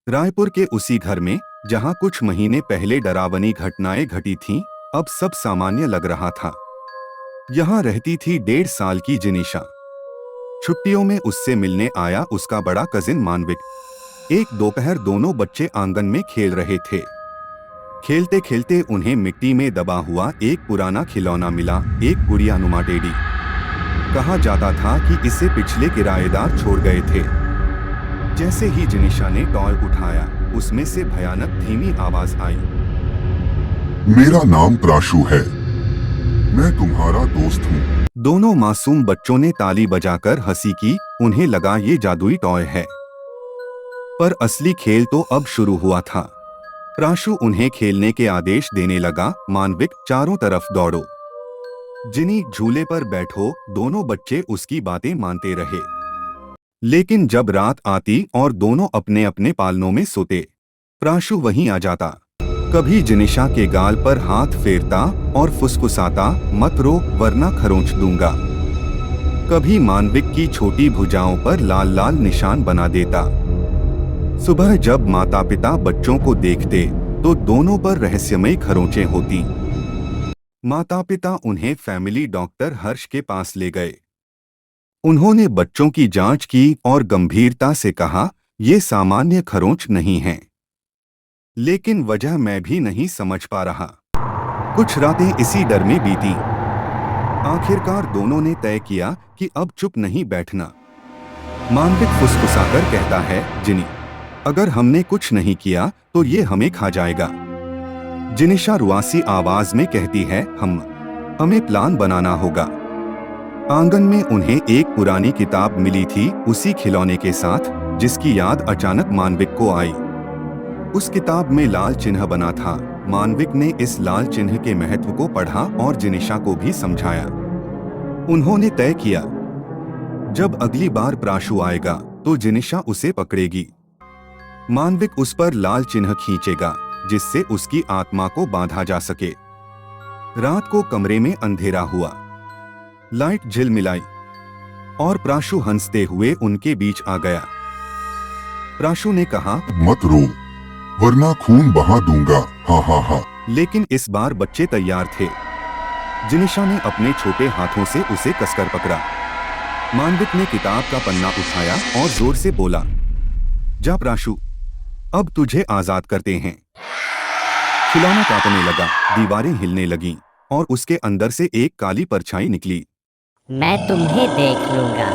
रायपुर के उसी घर में जहां कुछ महीने पहले डरावनी घटनाएं घटी थीं, अब सब सामान्य लग रहा था। यहां रहती थी 1.5 साल की जिनिशा। छुट्टियों में उससे मिलने आया उसका बड़ा कजिन मानविक। एक दोपहर दोनों बच्चे आंगन में खेल रहे थे। खेलते खेलते उन्हें मिट्टी में दबा हुआ एक पुराना खिलौना मिला, एक गुड़िया नुमा टेडी। कहा जाता था कि इसे पिछले किराएदार छोड़ गए थे। जैसे ही जिनिशा ने टॉय उठाया, उसमें से भयानक धीमी आवाज आई। मेरा नाम प्राशु है, मैं तुम्हारा दोस्त हूँ। दोनों मासूम बच्चों ने ताली बजाकर हंसी की। उन्हें लगा ये जादुई टॉय है, पर असली खेल तो अब शुरू हुआ था। प्राशु उन्हें खेलने के आदेश देने लगा। मानविक, चारों तरफ दौड़ो, जिनी झूले पर बैठो। दोनों बच्चे उसकी बातें मानते रहे। लेकिन जब रात आती और दोनों अपने अपने पालनों में सोते, प्राशु वहीं आ जाता। कभी जिनिशा के गाल पर हाथ फेरता और फुसफुसाता, मत रो वरना खरोंच दूंगा। कभी मानविक की छोटी भुजाओं पर लाल लाल निशान बना देता। सुबह जब माता पिता बच्चों को देखते तो दोनों पर रहस्यमय खरोंचें होती। माता पिता उन्हें फैमिली डॉक्टर हर्ष के पास ले गए। उन्होंने बच्चों की जांच की और गंभीरता से कहा, ये सामान्य खरोंच नहीं है। लेकिन वजह मैं भी नहीं समझ पा रहा। कुछ रातें इसी डर में बीती। आखिरकार दोनों ने तय किया कि अब चुप नहीं बैठना। मानविक फुसफुसाकर कहता है, जिनी, अगर हमने कुछ नहीं किया तो ये हमें खा जाएगा। जिनिशा रुआसी आवाज में कहती है, हमें प्लान बनाना होगा। आंगन में उन्हें एक पुरानी किताब मिली थी, उसी खिलौने के साथ, जिसकी याद अचानक मानविक को आई। उस किताब में लाल चिन्ह बना था। मानविक ने इस लाल चिन्ह के महत्व को पढ़ा और जिनिशा को भी समझाया। उन्होंने तय किया, जब अगली बार प्राशु आएगा तो जिनिशा उसे पकड़ेगी। मानविक उस पर लाल चिन्ह खींचेगा, जिससे उसकी आत्मा को बांधा जा सके। रात को कमरे में अंधेरा हुआ। लाइट झिलमिलाई और प्राशु हंसते हुए उनके बीच आ गया। प्राशु ने कहा, मत रो वरना खून बहा दूंगा, हा हा हा। लेकिन इस बार बच्चे तैयार थे। जिनिशा ने अपने छोटे हाथों से उसे कसकर पकड़ा। मानविक ने किताब का पन्ना उठाया और जोर से बोला, जा प्राशु, अब तुझे आजाद करते हैं। खिलौना कांपने लगा, दीवारें हिलने लगीं और उसके अंदर से एक काली परछाई निकली। मैं तुम्हें देख लूंगा।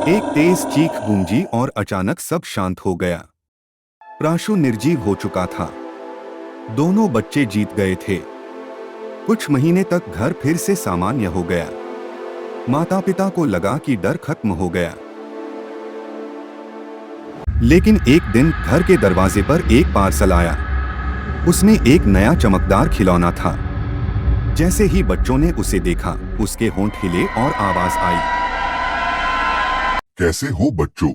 एक तेज चीख गूंजी और अचानक सब शांत हो गया। प्राशु निर्जीव हो चुका था। दोनों बच्चे जीत गए थे। कुछ महीने तक घर फिर से सामान्य हो गया। माता पिता को लगा कि डर खत्म हो गया। लेकिन एक दिन घर के दरवाजे पर एक पार्सल आया। उसमें एक नया चमकदार खिलौना था। जैसे ही बच्चों ने उसे देखा, उसके होंठ हिले और आवाज आई, कैसे हो बच्चों?